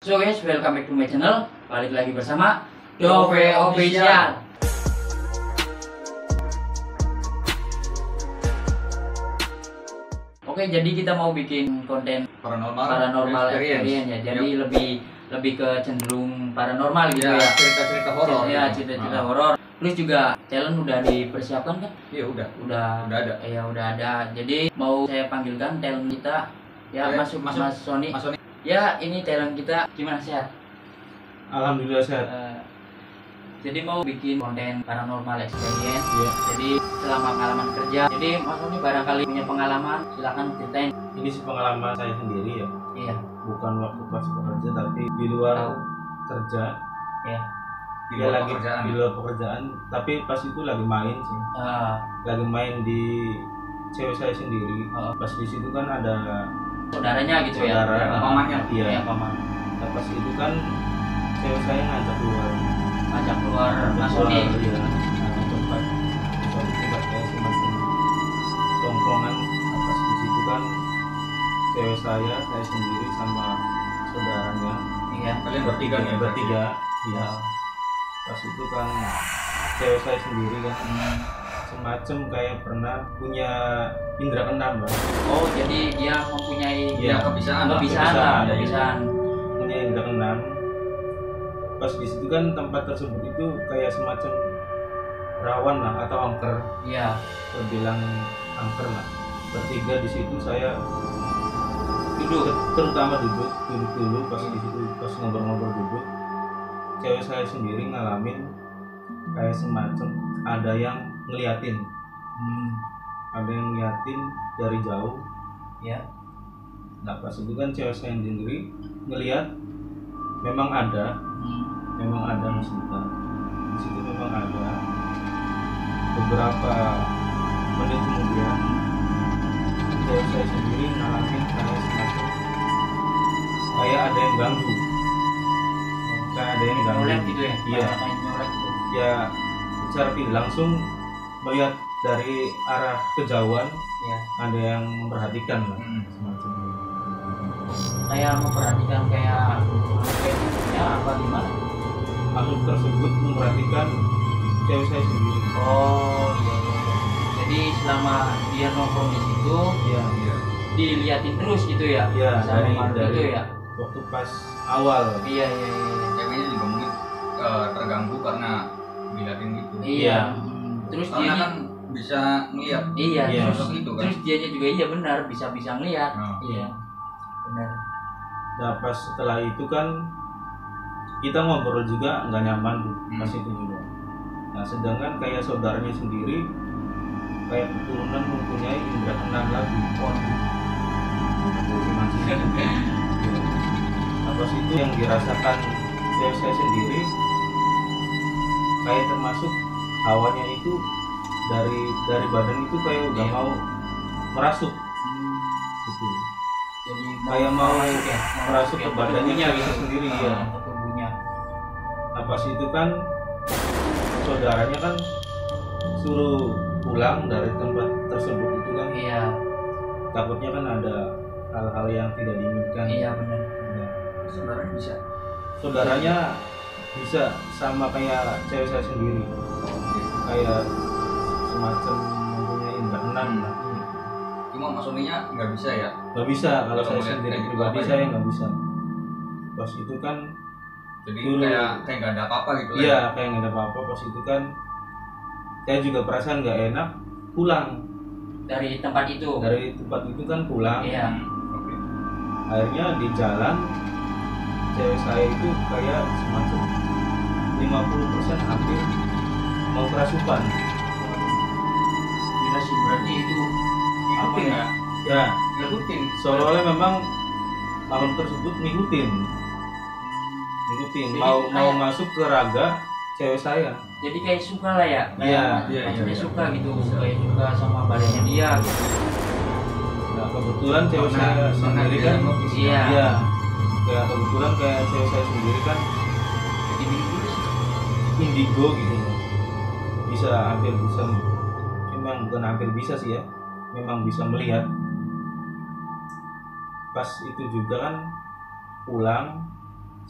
So guys, welcome back to my channel. Balik lagi bersama Dove Official. Oke, jadi kita mau bikin konten paranormal experience ya. Jadi lebih ke cenderung paranormal gitu ya. Cerita-cerita horor. Ya, cerita-cerita horor. Terus juga talent udah dipersiapkan kan? Iya, Udah ada. Ya, udah ada. Jadi mau saya panggilkan talent kita. Ya, masuk Mas Sony. Mas Sony. Ya, ini talent kita gimana, sehat? Alhamdulillah sehat. Jadi mau bikin konten paranormal experience. Iya. Jadi selama pengalaman kerja. Jadi Mas Sony barangkali punya pengalaman, silakan ceritain. Ini sih pengalaman saya sendiri ya. Iya. Bukan waktu pas bekerja tapi di luar kerja. Ya. Di Dia luar lagi pekerjaan. di luar pekerjaan. Tapi pas itu lagi main sih. Lagi main di cewek saya sendiri. Pas di situ kan ada Saudaranya gitu saudara. ya. Pamannya. Iya. Ya, paman. Nah, pas itu kan cewek saya ngajak keluar. Ajak keluar Mas Sony. Iya. Nah, tempat suatu tempat kayak semacam tongkrongan. Nah, pas di situ kan cewek saya sendiri sama saudaranya. Iya. Kalian bertiga nih, Bertiga. Iya. Pas itu kan cewek saya sendiri kan semacam kayak pernah punya indera keenam lah. Oh, jadi dia mempunyai Iya, kebiasaan. kebiasaan. Punya indera keenam. Pas di situ kan tempat tersebut itu kayak semacam rawan lah atau angker. Iya. Terbilang angker lah. Bertiga di situ saya Duduk. terutama duduk dulu pas di situ pas ngobrol-ngobrol duduk. Cewek saya sendiri ngalamin kayak semacam ada yang ngeliatin. Ada yang ngeliatin dari jauh. Ya. Nah pas itu kan cewek saya sendiri ngeliat memang ada Mas Dita. Di situ memang ada. Beberapa menit kemudian cewek saya sendiri ngalamin kayak semacam kayak ada yang ganggu. Kayak ada yang ganggu. Nyolek gitu ya. Iya. Main nyolek gitu. Ya secara tidak langsung melihat dari arah kejauhan Iya. ada yang memperhatikan lah semacam itu. Kayak memperhatikan kayak ya apa gimana? Makhluk tersebut memperhatikan cewek saya sendiri. Oh iya, iya. Jadi selama dia nongkrong di situ Iya. diliatin terus gitu ya? Iya, Sama dari- makhluk dari- itu ya? Waktu pas awal. Iya iya iya. Ceweknya juga mungkin terganggu karena dilihatin gitu. Iya. Terus Karena dia kan bisa ngeliat. iya, Iya. terus Sosok itu kan. terus dianya juga iya benar bisa ngeliat. Nah. Iya. Benar. Nah pas setelah itu kan kita ngobrol juga nggak nyaman tuh pas itu juga. Nah sedangkan kayak saudaranya sendiri kayak keturunan mempunyai indera keenam lagi. Nah pas itu yang dirasakan cewek saya sendiri kayak termasuk hawanya itu dari badan itu kayak udah Iya. mau merasuk gitu. Jadi Kayak mau masuk ya, merasuk ke badannya tubuhnya cewek sendiri ya. Ke tubuhnya. Nah pas itu kan saudaranya kan suruh pulang dari tempat tersebut itu kan Iya. takutnya kan ada hal-hal yang tidak diinginkan. Iya benar. Ya. Sebenarnya bisa. Saudaranya bisa sama kayak cewek saya sendiri, kayak semacam mempunyai indera keenam lah. Cuma Mas Sony-nya nggak bisa ya. Nggak bisa kalau Kalau saya melihat sendiri kayak gitu pribadi apa saya ya? nggak bisa. Pas itu kan Jadi Dulu. kayak nggak ada apa-apa gitu. iya kayak nggak ada apa-apa. Pas itu kan saya juga perasaan nggak enak pulang Dari tempat itu. dari tempat itu kan pulang. Iya. Oke. Akhirnya di jalan cewek saya itu kayak semacam 50% hampir mau kerasukan. Gila sih berarti itu apa Ngikutin ya? ya? Ya Ngikutin. seolah-olah memang makhluk tersebut ngikutin Jadi mau kayak- masuk ke raga cewek saya. Jadi kayak suka lah ya. Iya, Maksudnya iya. suka gitu, kayak suka sama badannya dia gitu. Nah kebetulan cewek Karena- saya karena sendiri dia kan logis. Iya. iya kayak kebetulan kayak cewek saya sendiri kan Jadi gitu sih. indigo gitu loh. Bisa hampir bisa memang bukan hampir bisa sih ya, memang bisa melihat. Pas itu juga kan pulang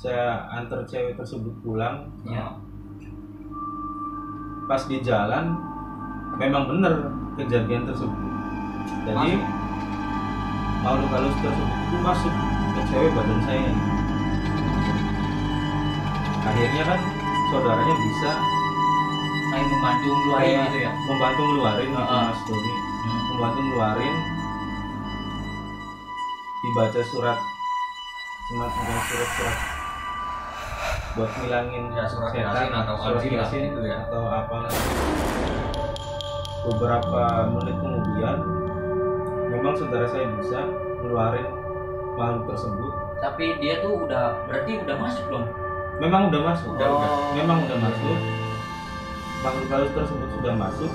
saya antar cewek tersebut pulang. Ya. Pas di jalan memang benar kejadian tersebut. Jadi makhluk halus tersebut itu masuk ke cewek badan saya. Akhirnya kan saudaranya bisa Kayak membantu ngeluarin gitu ya. membantu ngeluarin gitu Mas Doni. Membantu ngeluarin, dibaca surat semacam surat buat ngilangin Ya, surat setan Yasin atau surat Al-Jin lah, Yasin gitu ya. atau apa. Beberapa menit kemudian memang saudara saya bisa ngeluarin makhluk tersebut. Tapi dia tuh berarti udah masuk belum? Memang udah masuk. Oh. Memang udah masuk. Makhluk halus tersebut sudah masuk.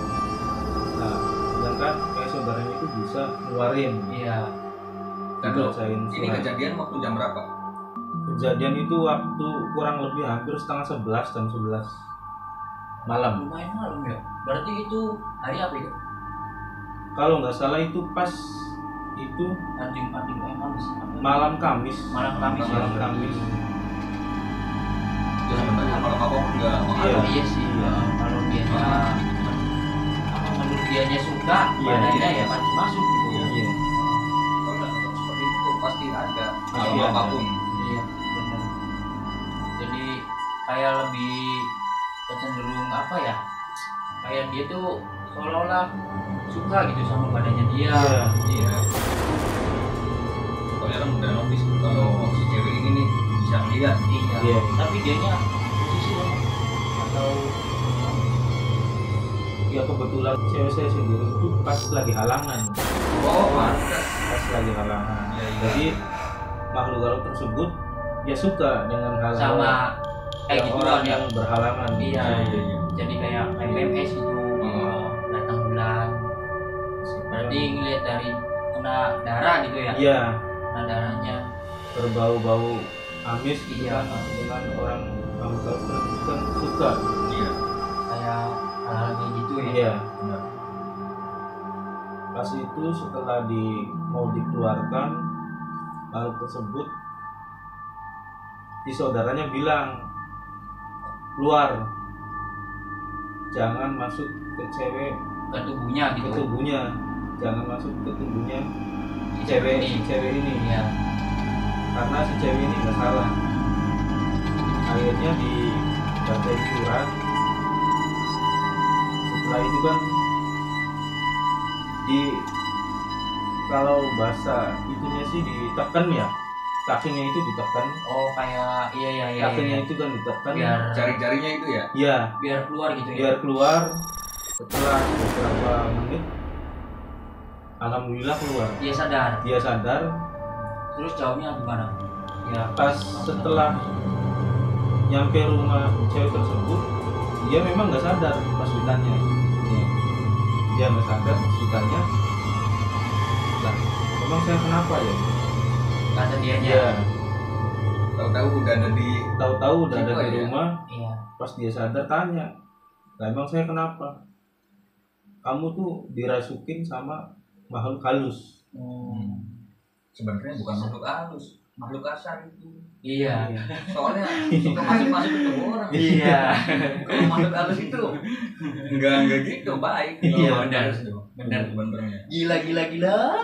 Nah, sedangkan kayak saudaranya itu bisa ngeluarin. Iya. Dan lo, dibacain ini surat. kejadian waktu jam berapa? Kejadian itu waktu kurang lebih hampir setengah 11, jam 11 malam. Lumayan malam ya. Berarti itu hari apa itu? Kalau nggak salah itu pas itu malam Kamis. Malam Kamis. Malam Ya. Kamis. Ya sebenarnya kalau mabok nggak Iya. Iya sih. Ya. Kalau menurut dianya suka, Iya, badannya iya. ya pasti masuk gitu. Iya. kalau udah seperti itu pasti ada Pasti kalau ada. apapun. Iya, benar. Jadi kayak lebih kecenderung apa ya? Kayak dia tuh seolah-olah suka gitu sama badannya dia. Iya. Iya. Soalnya kan udah notice kalau si cewek ini nih bisa ngeliat. Iya. Iya. Tapi dianya posisi atau Ya kebetulan cewek saya sendiri itu pas lagi halangan. Oh, pantas. Pas lagi halangan. Iya, iya. Jadi makhluk halus tersebut ya suka dengan hal-hal sama kayak gitu orang kan ya. yang berhalangan. Iya. Iya, iya. Jadi kayak PMS itu datang bulan. Berarti ngeliat dari kena darah gitu ya. Iya, Kena darahnya. berbau-bau amis gitu Iya. kan. Dengan orang makhluk halus tersebut kan suka. Iya. Kayak hal-hal kayak gitu ya. Iya. Benar. Pas itu setelah mau dikeluarkan makhluk tersebut, si saudaranya bilang keluar, jangan masuk ke cewek, Ke tubuhnya ke gitu. tubuhnya, jangan masuk ke tubuhnya Si si cewek ini, Iya. karena si cewek ini nggak salah. Akhirnya dibacain surat. Setelah itu kan kalau bahasa itunya sih ditekan ya, kakinya itu ditekan, Oh kayak iya. kakinya itu kan ditekan, Biar Jari-jarinya itu ya. ya biar keluar gitu ya. biar keluar. Setelah beberapa menit, alhamdulillah keluar. Dia sadar. Dia sadar. Terus jauhnya gimana? Ya Pas setelah nyampe rumah cewek tersebut, dia memang nggak sadar pas ditanya. Ya. Dia nggak sadar pas ditanya. Lah, memang saya kenapa ya? kata dianya. Iya. Tahu-tahu udah ada di. Tahu-tahu udah ada Siapa di ya? rumah. Iya. Pas dia sadar tanya, lah emang saya kenapa? Kamu tuh dirasukin sama makhluk halus. Sebenarnya bukan makhluk halus, makhluk kasar itu. Iya. Soalnya suka masuk-masuk ke tubuh orang. Iya. Kalau makhluk halus itu enggak gitu, baik. Iya, Kalau benar. halus itu. Benar. Sebenarnya. Gila.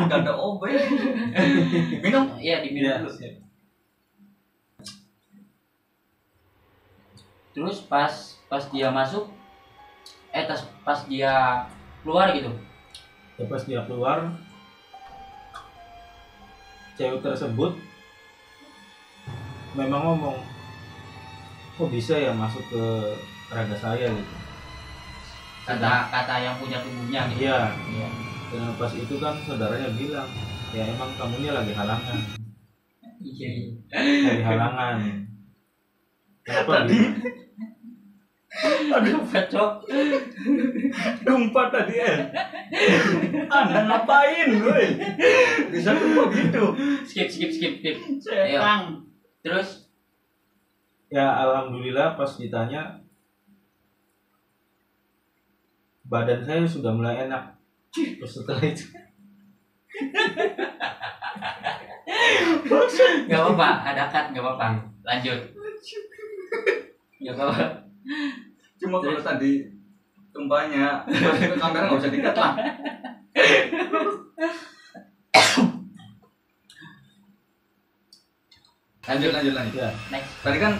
Enggak ada obat. Minum. Iya diminum Iya. dulu. Terus pas dia masuk, pas dia keluar gitu. Ya, pas dia keluar, cewek tersebut memang ngomong, kok bisa ya masuk ke raga saya gitu. Kata yang punya tubuhnya gitu. Iya. Iya. Dan pas itu kan saudaranya bilang, ya emang kamunya lagi halangan, Iya. lagi halangan. Kenapa Tadi. gitu? Aduh, pecok. Tumpah tadi ya. Anda ngapain, gue? Bisa tumpah gitu. Skip. Setan. Terus Ya alhamdulillah pas ditanya, badan saya sudah mulai enak. Terus setelah itu nggak apa-apa, ada cut nggak apa-apa. Lanjut. Ya kawan. Cuma kalau tadi tumpahnya masuk ke kamera nggak usah dikat lah. Lanjut. Ya. Next. Tadi kan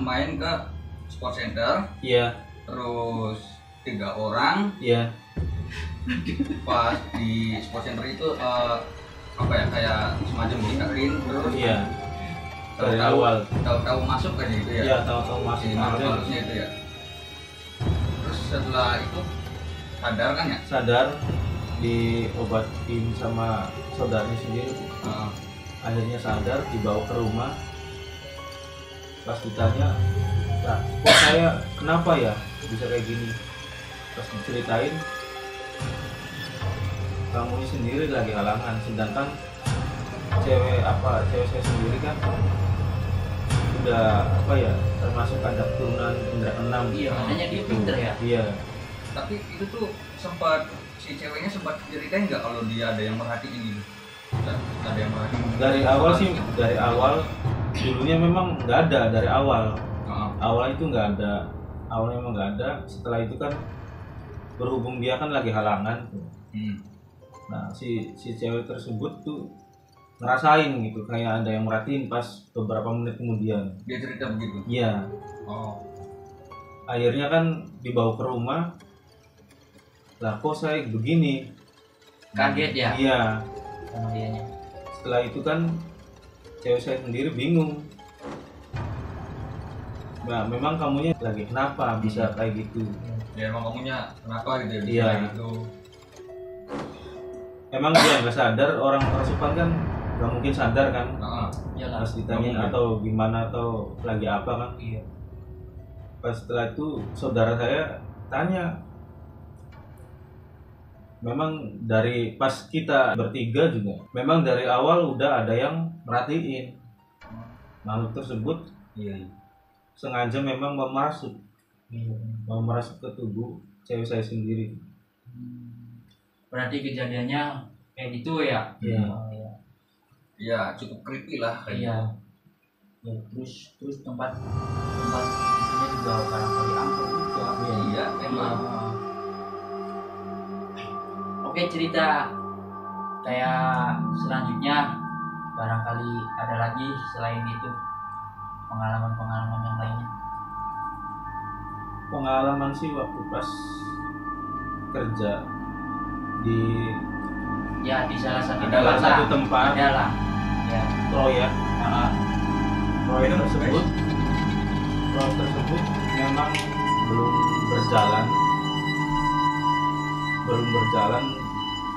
main ke sport center, Iya. terus 3 orang. Iya. Pas di sport center itu kayak semacam dikarin terus. Iya. Dari awal. Tahu masuk kan gitu ya. Iya, tahu masih Si harusnya itu ya. Terus setelah itu sadar kan ya? sadar, diobatin sama saudaranya sendiri. Akhirnya sadar, dibawa ke rumah. Pas ditanya, nah, kok saya kenapa ya bisa kayak gini? Pas diceritain, kamu sendiri lagi halangan, sedangkan cewek saya sendiri kan udah termasuk ada keturunan indra keenam. Iya, makanya dia pinter ya. Iya. Tapi itu tuh si ceweknya sempat ceritain nggak kalau dia ada yang merhatiin gitu? Ada yang merhatiin? Dari awal dulunya memang nggak ada dari awal. Awal itu nggak ada. Awalnya memang nggak ada. Setelah itu kan berhubung dia kan lagi halangan tuh. Nah si cewek tersebut tuh ngerasain gitu kayak ada yang merhatiin pas beberapa menit kemudian. Dia cerita begitu? Iya. Akhirnya kan dibawa ke rumah. Lah kok saya begini? Kaget ya. Iya. Sama dianya. Setelah itu kan cewek saya sendiri bingung. Nah, memang kamunya lagi kenapa bisa kayak gitu? Ya emang kamunya kenapa gitu ya? Bisa Iya. kayak gitu. Emang dia nggak sadar, orang tersebut kan nggak mungkin sadar kan? Iyalah. Pas ditanya atau gimana atau lagi apa kan? Iya. Pas setelah itu saudara saya tanya, memang dari pas kita bertiga juga, memang dari awal udah ada yang merhatiin makhluk tersebut. Iya. Sengaja memang mau masuk ke tubuh cewek saya sendiri. Berarti kejadiannya kayak gitu ya? Iya. Iya, cukup creepy lah kayak Iya. gitu. Ya, terus tempat itunya juga barangkali angker juga. Iya, emang. Oke, cerita kayak selanjutnya barangkali ada lagi selain itu pengalaman yang lainnya. Pengalaman sih waktu pas kerja di Ya, di salah satu tempat adalah ya. proyek. Proyek Minum, tersebut memang belum berjalan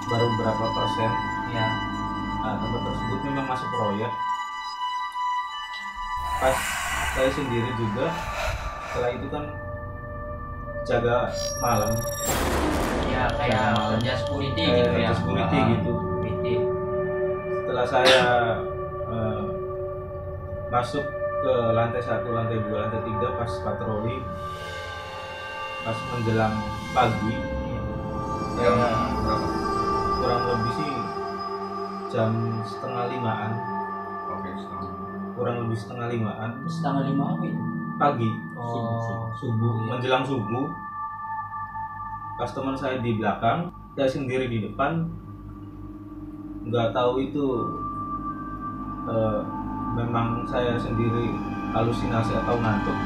baru berapa persen. Ya. Nah, tempat tersebut memang masuk proyek. Pas saya sendiri juga setelah itu kan jaga malam, Ya, kayak kerja security gitu ya. security gitu. Security. Setelah saya masuk ke lantai 1, lantai 2, lantai 3 pas patroli, pas menjelang pagi, Jam berapa? kurang lebih sih jam setengah 5-an, Oke, setengah. kurang lebih setengah 5-an Setengah 5 apa itu? pagi, Subuh. menjelang subuh. Pas teman saya di belakang, saya sendiri di depan, nggak tahu itu memang saya sendiri halusinasi atau ngantuk.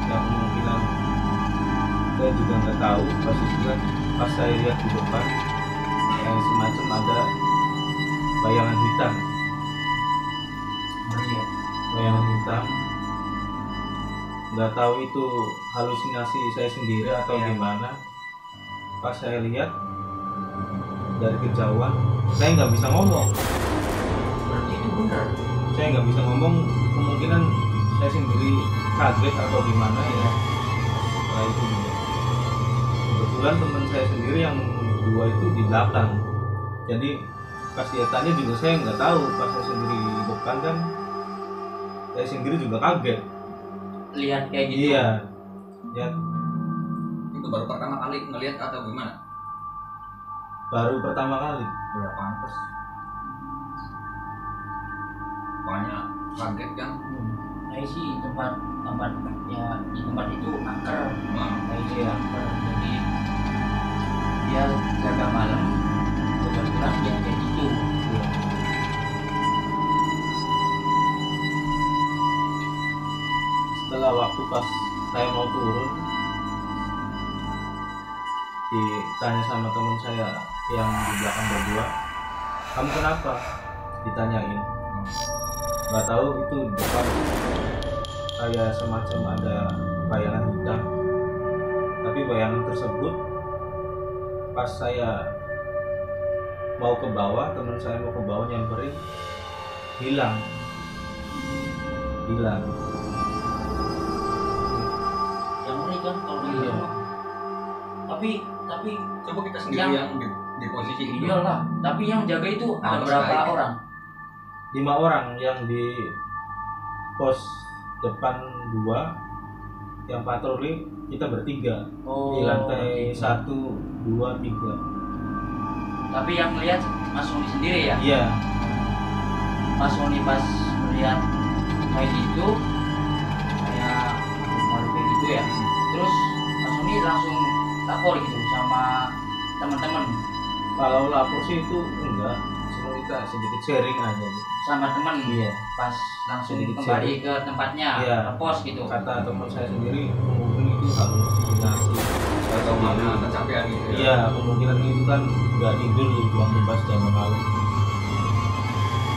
Ya kemungkinan saya juga nggak tahu. Pas itu kan pas saya lihat di depan kayak semacam ada bayangan hitam, bayangan hitam. Nggak tahu itu halusinasi saya sendiri atau gimana. Pas saya lihat dari kejauhan, saya nggak bisa ngomong. Berarti itu benar. Saya nggak bisa ngomong, kemungkinan saya sendiri kaget atau gimana ya. Setelah itu juga kebetulan teman saya sendiri yang 2 itu di belakang, jadi pas dia tanya juga saya nggak tahu. Pas saya sendiri di depan kan saya sendiri juga kaget. Lihat kayak gitu. Iya ya, Itu baru pertama kali ngelihat atau gimana? baru pertama kali. Ya pantes. banyak kaget kan. Saya sih tempat ya di tempat itu angker, Nah, kayak angker. Jadi dia jaga malam, kebetulan dia kayak gitu. Setelah waktu pas saya mau turun, ditanya sama teman saya yang di belakang berdua, kamu kenapa? Ditanyain, nggak tahu itu depan saya semacam ada bayangan hitam, tapi bayangan tersebut pas saya mau ke bawah, teman saya mau ke bawah nyamperin, hilang. Yang ngeri kan kalau Iya. gitu. Tapi coba kita sendiri Yang- yang di posisi itu. iyalah. Tapi yang jaga itu ada Males berapa sekali. orang? 5 orang yang di pos depan 2, yang patroli kita bertiga di lantai gitu. 1, 2, 3. Tapi yang lihat Mas Sony sendiri ya? Iya, Mas Sony pas melihat kayak gitu, kayak malu kayak gitu ya. Terus Mas Sony langsung lapor gitu sama teman-teman, kalau lapor sih itu enggak, cuma kita sedikit sharing aja gitu. sama teman. Iya, Pas langsung Sedikit kembali ke tempatnya, Iya. ke pos gitu. kata teman saya sendiri kemungkinan itu halusinasi Atau mana kecapean gitu ya. iya, kemungkinan itu kan nggak tidur waktu pas jam malam,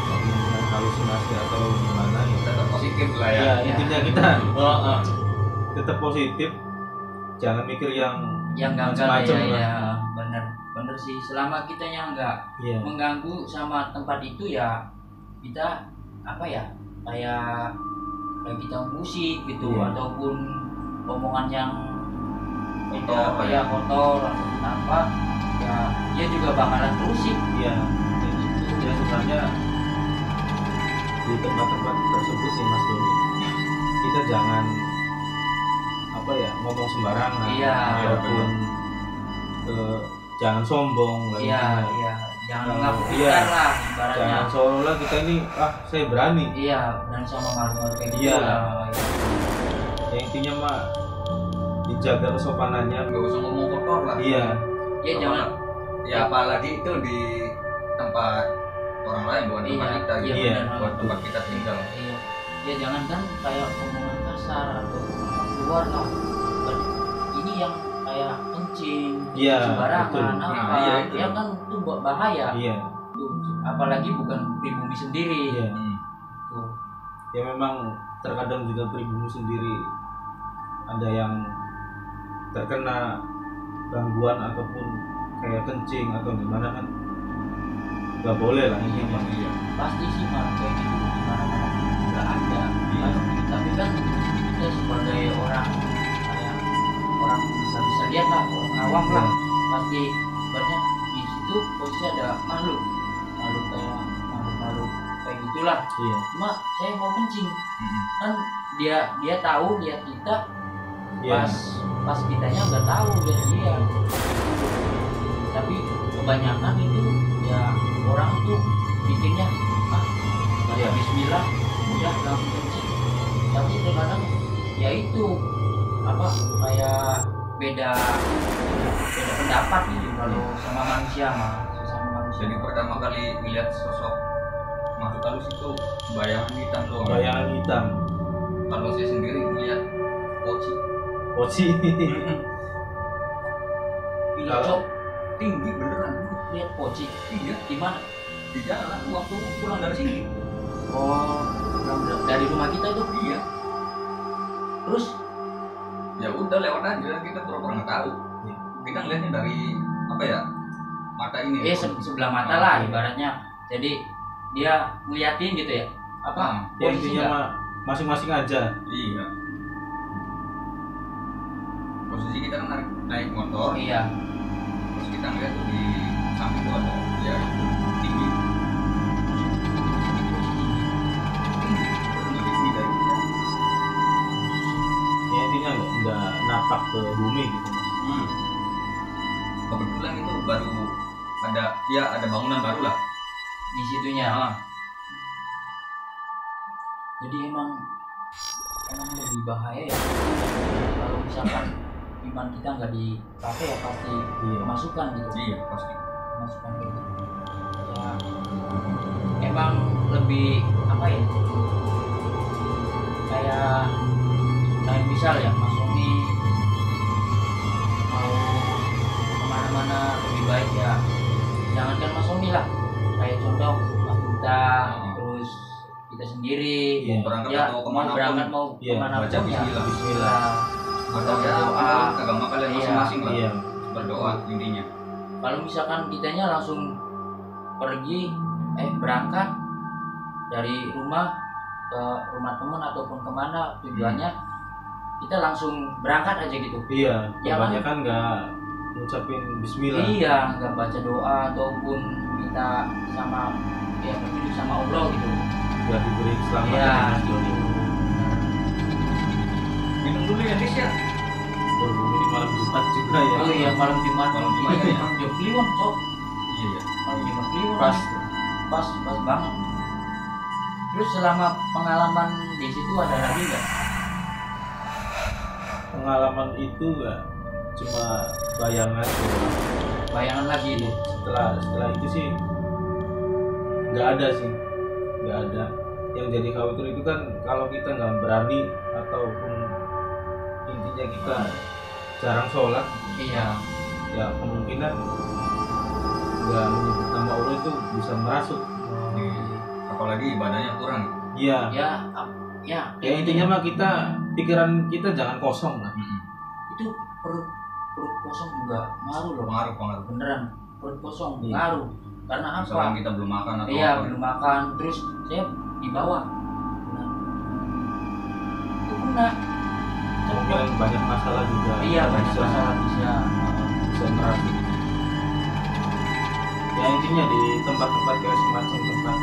kemungkinan halusinasi atau gimana ya. Tetap positif lah ya. Ya, intinya kita Oh, tetap positif, jangan mikir yang Gagal Macem-macem ya, bener sih. Selama kitanya nggak iya mengganggu sama tempat itu ya, kita apa ya, kayak kita musik gitu, Iya. ataupun omongan yang Kotor, ya kotor atau apa ya, dia juga bakalan terusik iya kayak gitu. ya. Sebenarnya di tempat-tempat tersebut nih Mas Doni, kita jangan apa ya, ngomong sembarangan, Iya. ataupun jangan sombong lah Iya, intinya. iya, jangan Kalau- mengaku iya. pintar lah ibaratnya. Jangan seolah kita ini saya berani. Iya, dan sama malu-malu kayak gitu Iya. lah. Ya intinya mah dijaga kesopanannya. nggak usah ngomong kotor lah. Iya, Ya jangan. Ya apalagi itu di tempat orang lain, bukan tempat kita Iya, gitu. Iya. benar. Bukan tempat kita tinggal. Iya. Ya jangan kan kayak omongan kasar atau keluar lah. Ini yang kayak kencing, Iya, sembarangan betul. apa, Nah, iya, itu. ya kan itu buat bahaya. iya, Tuh, apalagi bukan pribumi sendiri. iya. Tuh. Ya memang terkadang juga pribumi sendiri ada yang terkena gangguan ataupun kayak kencing atau gimana kan, nggak boleh lah intinya. Iya. Pasti sih mah kayak gitu di mana-mana nggak ada. Iya. Tapi kan kita sebagai orang kayak orang nggak bisa lihat lah, orang awam lah, pasti banyak di situ pasti ada makhluk kayak gitulah. Iya, Cuma saya mau kencing Mm-mm. kan, dia tahu lihat kita, iya, pas kitanya nggak tahu lihat dia. Tapi kebanyakan itu ya orang tuh bikinnya baca Iya. Bismillah udah langsung kencing. Tapi terkadang ya itu apa, kayak beda pendapat gitu kalau sama manusia mah, sesama manusia. Jadi pertama kali melihat sosok makhluk halus itu bayangan hitam doang. bayangan hitam. Kalau saya sendiri melihat poci Poci. Gila, Kalau- Cok, tinggi beneran. lihat poci Iya, di mana? di jalan waktu pulang dari sini. Oh, dari rumah kita tuh. Iya. Terus Ya udah lewat aja, kita pura-pura nggak tahu. Iya. Kita ngeliatnya dari apa ya, mata ini. sebelah mata lah ibaratnya. Jadi dia ngeliatin gitu ya, apa Ya posisi intinya nggak? mah masing-masing aja. Iya. Posisi kita kan naik motor, Iya. terus kita ngeliat tuh di samping tuh ada ya tinggi. Lebih tinggi dari kita. Ya intinya nggak napak ke bumi gitu Mas. Kebetulan itu baru ada bangunan baru lah. Di situnya. Ah, Jadi emang lebih bahaya ya kalau misalkan iman kita nggak dipakai ya pasti Iya. kemasukan gitu. Iya pasti. Kemasukan gitu ya, emang lebih apa ya, kayak misal ya Mas Sony mau kemana-mana lebih baik ya jangankan Mas Sony lah, kayak contoh Mas Duta, terus kita sendiri Iya. Berangkat ya atau mau kemana berangkat pun, mau Iya, kemana baca pun ya bismillah. Bismillah. atau ya berdoa. agama kalian Iya. masing-masing lah. Iya. Berdoa intinya. Kalau misalkan kitanya langsung pergi berangkat dari rumah ke rumah teman ataupun kemana tujuannya, kita langsung berangkat aja gitu. Iya, Ya kan? kebanyakan nggak ngucapin bismillah. Iya, nggak baca doa ataupun minta sama ya petunjuk sama Allah gitu. Biar diberi keselamatan Iya, Mas Doni. Minum dulu ya Tis ya. Ini malam Jumat juga ya. Oh iya, malam Jumat. Malam Jumat Iya, ya. malam Jumat Kliwon, Cok. Iya ya. Malam Jumat Kliwon. Pas. Pas banget. Terus selama pengalaman di situ ada lagi nggak? Pengalaman itu nggak cuma bayangan gitu. Bayangan lagi itu. Setelah itu sih nggak ada sih, nggak ada. Yang jadi khawatir itu kan kalau kita nggak berani ataupun intinya kita jarang sholat, Iya. ya kemungkinan nggak menyebut nama Allah itu bisa merasuk. Apalagi ibadahnya kurang. Iya. Ya, Ya intinya mah kita pikiran kita jangan kosong lah. itu perut kosong juga ngaruh loh. Pengaruh. Beneran, perut kosong Iya. ngaruh. Karena apa? Misalkan kita belum makan atau Iya, apa. belum makan, terus saya di bawah. Nah, itu kena. Kemungkinan banyak masalah juga. Iya, banyak bisa, masalah bisa merasuk. Ya intinya di tempat-tempat kayak semacam tempat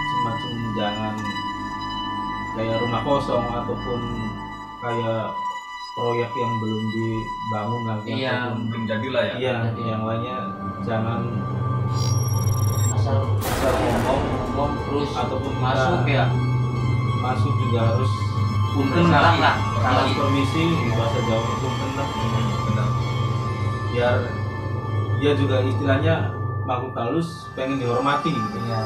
semacam jangan kayak rumah kosong ataupun kayak proyek yang belum dibangun lagi Iya. ataupun belum jadilah ya. iya Jadi. yang lainnya jangan asal ngomong terus ataupun kita masuk ya. masuk juga harus punten Salah lah lah, salah. harus permisi di bahasa Jawa punten lah Benar. biar dia juga istilahnya makhluk halus pengen dihormati gitu Iya.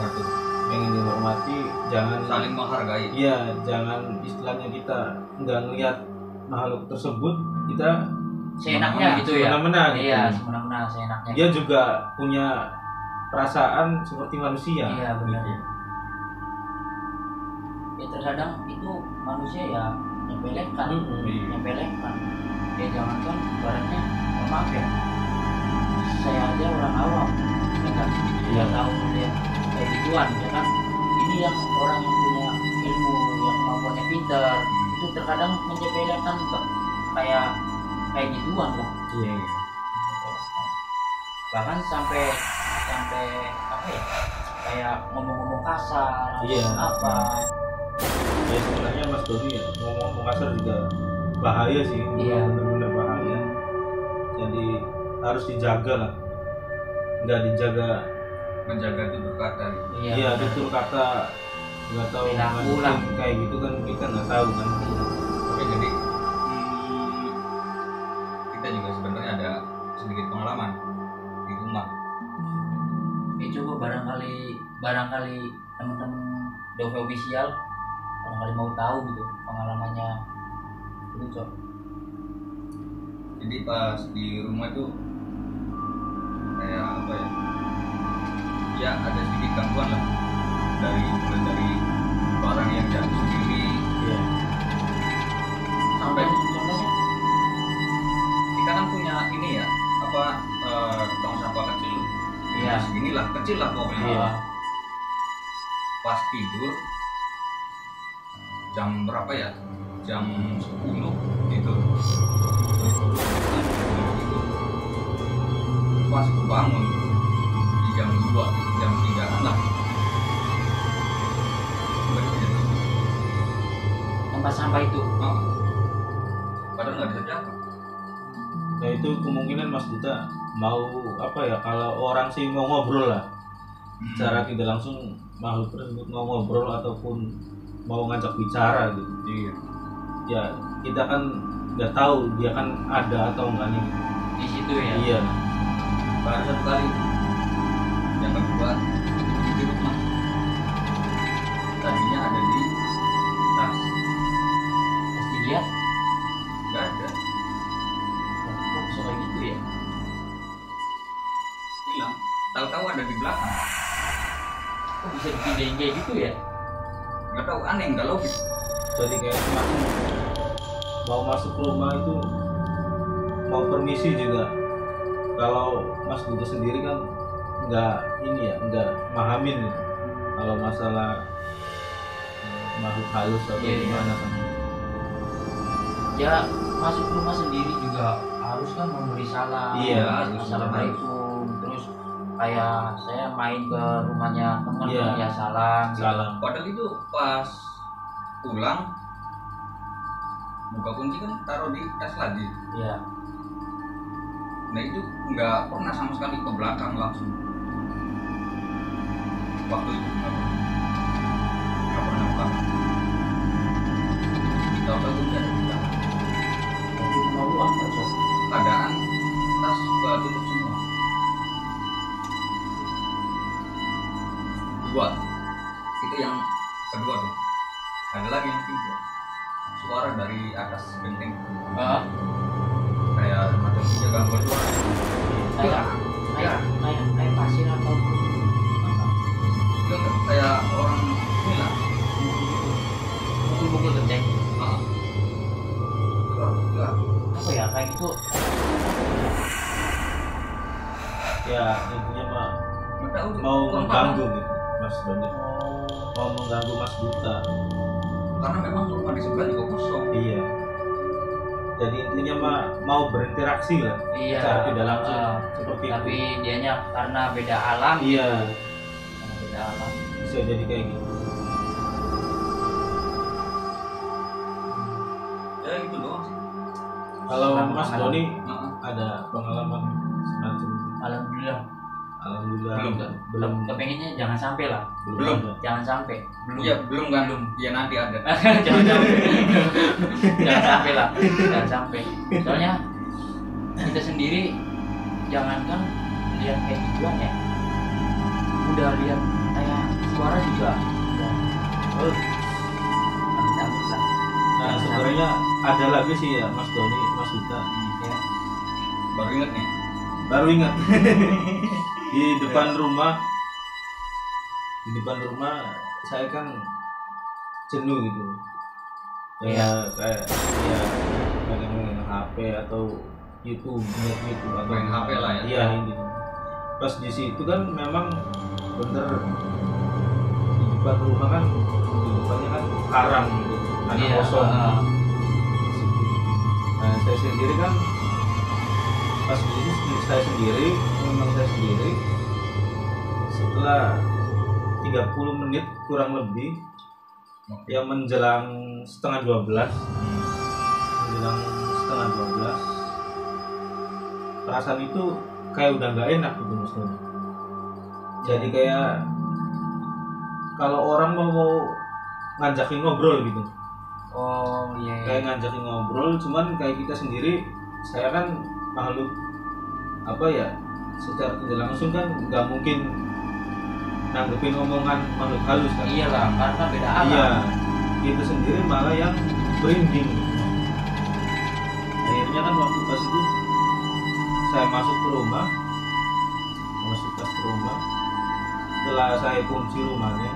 pengen dihormati jangan Saling menghargai. iya jangan istilahnya kita nggak ngelihat makhluk tersebut kita Seenaknya gitu ya. semena-mena gitu. Iya, semena-mena seenaknya. Dia juga punya perasaan seperti manusia. Iya, benar. Gitu. Ya terkadang itu manusia ya nyepelekan, Mm-mm. nyepelekan. Ya jangankan ibaratnya, mohon maaf ya, saya aja orang awam, ya kan, tidak tahu dia kayak gituan, ya kan. Ini yang orang yang punya ilmu, yang kemampuannya pintar, itu terkadang menyepelekan kayak gituan lah. Iya. Bahkan sampai apa ya, kayak ngomong-ngomong kasar, Iya. apa. Ya sebenarnya Mas Doni ya ngomong kasar juga bahaya sih. Iya. Benar-benar bahaya. Jadi harus dijaga lah. Nggak dijaga. Menjaga tutur kata. Iya, tutur kata nggak tahu Perilaku ngadepin lah. kayak gitu kan kita nggak tahu kan. Oke, jadi kita juga sebenarnya ada sedikit pengalaman di rumah. Coba barangkali teman-teman Dove Official barangkali mau tahu gitu pengalamannya itu, Cok. Jadi pas di rumah itu kayak apa ya? Ya ada sedikit gangguan lah dari barang yang jatuh sendiri Iya. sampai Contohnya kita kan punya ini ya apa tong sampah kecil. Iya. Seginilah kecil lah pokoknya. Iya. Pas tidur jam berapa ya? Jam 10 gitu. Pas bangun di jam 2, jam 3 lah. tempat sampah itu. Padahal nggak bisa jaga. Ya itu kemungkinan Mas Dita mau apa ya kalau orang sih mau ngobrol lah secara tidak langsung makhluk tersebut mau ngobrol ataupun mau ngajak bicara gitu. Iya. Ya kita kan nggak tahu dia kan ada atau enggaknya gitu. Di situ ya. Iya. Baru satu kali. Yang kedua di rumah. Tadinya ada di tas. Pas dilihat, Nggak ada. kok bisa kayak gitu ya? Hilang. Tahu-tahu ada di belakang. Kok bisa dipindahin kayak gitu ya? Nggak tahu, aneh, nggak logis. Jadi kayak semacam mau masuk rumah itu mau permisi juga. Kalau Mas Duta sendiri kan nggak ini ya, nggak mahamin gitu. Kalau masalah makhluk halus atau Iya, gimana kan. Ya masuk rumah sendiri juga harus kan memberi salam. Iya, harus. Assalamualaikum. Terus kayak saya main ke rumahnya teman Iya. ya salam. gitu. Salam. Padahal itu pas pulang buka kunci kan taruh di tas lagi. Iya. Nah itu nggak pernah sama sekali ke belakang langsung. Waktu itu nggak pernah ke belakang. Tahu-tahu kunci ada di belakang. Tapi rumah lu apa cok? Keadaan tas udah tutup semua. Dua. Itu yang kedua tuh. Ada lagi yang ketiga. Suara dari atas benteng. Ah, Kayak macam dia gangguan suara. kayak pasir atau apa? Itu kayak orang ini lah. Pukul-pukul genteng. Ah. Enggak. Apa ya kayak gitu? Ya intinya mah Nggak tahu sih. mau Kurang mengganggu paham. gitu Mas Doni. Mau mengganggu Mas Duta. Karena memang rumah di sebelah juga kosong. Iya. Jadi intinya mah mau berinteraksi lah. Iya. Secara tidak langsung Ah, seperti itu. tapi dianya karena beda alam. Iya, Karena beda alam. bisa jadi kayak gitu. Ya itu doang sih. Kalau Selama Mas malam. Doni Nah, ada pengalaman semacam itu? Alhamdulillah. Alhamdulillah Belum. belum Kepengennya jangan sampai lah. Belum. ada. Jangan sampai. Belum. iya belum kan? Belum. Ya nanti ada. Jangan sampai. Jangan sampai lah. Jangan sampai. Soalnya kita sendiri jangankan lihat kayak gituan ya. Udah lihat kayak suara juga. Oh. Amit-amit lah. Nah sebenarnya ada lagi sih ya Mas Doni, Mas Duta. Ya. Baru inget nih. Baru ingat di depan rumah, saya kan jenuh gitu. Kayak ya main HP atau YouTube atau Main HP lah ya. Iya ini. Pas di situ kan memang bener di depan rumah kan, di depannya kan karang gitu, tanah Iya, kosong. ah. Nah saya sendiri kan pas di sini saya sendiri, setelah 30 menit kurang lebih yang menjelang setengah 12 perasaan itu kayak udah nggak enak gitu Mas Doni. Jadi kayak kalau orang mau ngajakin ngobrol gitu, Oh iya. kayak ngajakin ngobrol, cuman kayak kita sendiri, saya kan makhluk apa ya, secara tidak langsung kan nggak mungkin nanggepin omongan makhluk halus kan. Iyalah, karena beda alam. Iya, itu sendiri malah yang merinding. Akhirnya kan waktu pas itu saya masuk ke rumah, setelah saya kunci rumahnya,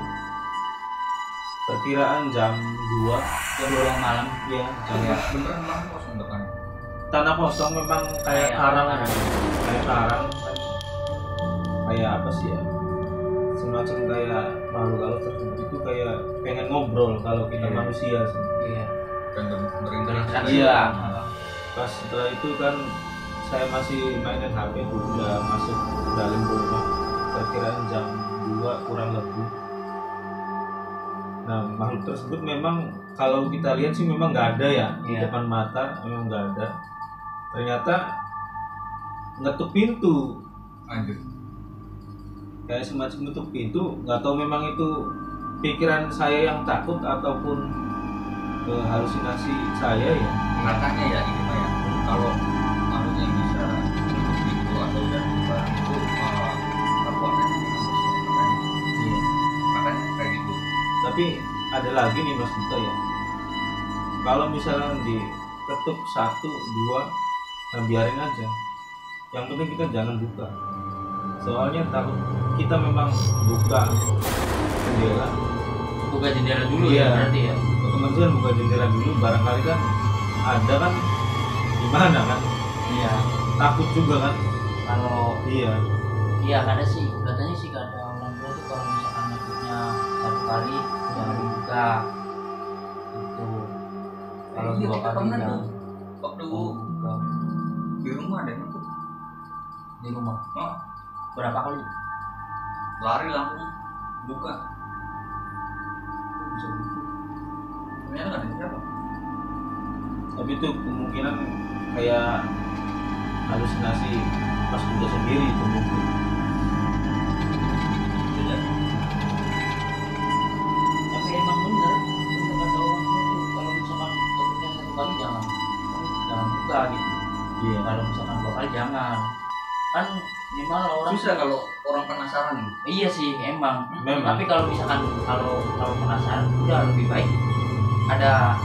perkiraan jam 2 Jam 2 malam. ya, jam Beneran lampu kosong depan. tanah kosong memang kayak Kayak karang karang. kayak karang kan. Kayak apa sih ya, semacam kayak makhluk halus tersebut itu kayak pengen ngobrol kalau kita Iya. manusia sih. Iya. Dan berinteraksi. Berinteraksi Iya. lah. Pas setelah itu kan saya masih mainin HP tuh, udah masuk dalam rumah perkiraan jam 2 kurang lebih. Nah makhluk tersebut memang kalau kita lihat sih memang nggak ada ya di Iya. depan mata, memang nggak ada. Ternyata ngetuk pintu. Anjir. kayak semacam nutup pintu, nggak tahu memang itu pikiran saya yang takut ataupun halusinasi saya ya. Makanya ya ini mah ya, kalau makhluk yang bisa nutup pintu atau dari barang itu kekuatan Iya. makanya kayak gitu. Tapi ada lagi nih Mas Duta ya, kalau misalnya diketuk 1, 2, nah biarin aja, yang penting kita jangan buka, soalnya takut kita memang buka jendela, Buka jendela dulu Iya. ya berarti ya. otomatis kan buka jendela dulu, barangkali kan ada kan gimana kan, Iya. takut juga kan. Kalau Iya, katanya sih kata orang tua tuh kalau misalkan nyebutnya 1 kali jangan dibuka. Itu. Kalau Iya, 2 kita kali pernah jangan tuh waktu dibuka. di rumah ada yang tuh Di rumah. oh, Berapa kali? lari langsung buka. Bisa gitu. Ternyata nggak ada siapa. tapi itu kemungkinan kayak halusinasi Mas Duta sendiri itu mungkin. Bisa jadi. Tapi emang bener kata orang tua tuh kalau misalkan ketuknya 1 kali jangan buka gitu. Iya. Kalau misalkan 2 kali jangan. Kan minimal orang Susah kalau orang penasaran. iya sih emang. Memang. Tapi kalau misalkan kalau penasaran udah lebih baik ada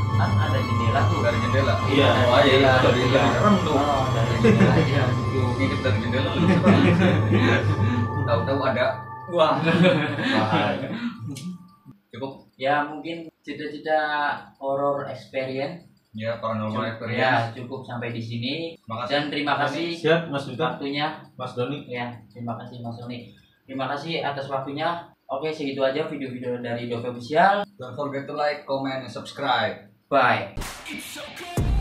jendela tuh. Dari jendela. Iya. Oh iya, Dari dari jendela. serem tuh. Oh, dari jendela aja gitu. Ngintip dari jendela lebih serem. Tahu-tahu ada. Wah. Bahaya. Cukup Ya mungkin cita-cita horror experience ya paranormal ya experience. cukup sampai di sini. Makasih. Dan terima kasih Siap Mas Duta, waktunya. Mas Doni. Ya, terima kasih Mas Sony. Terima kasih atas waktunya. Oke, segitu aja video-video dari Dove Official. Don't forget to like, comment, and subscribe. Bye. It's so good.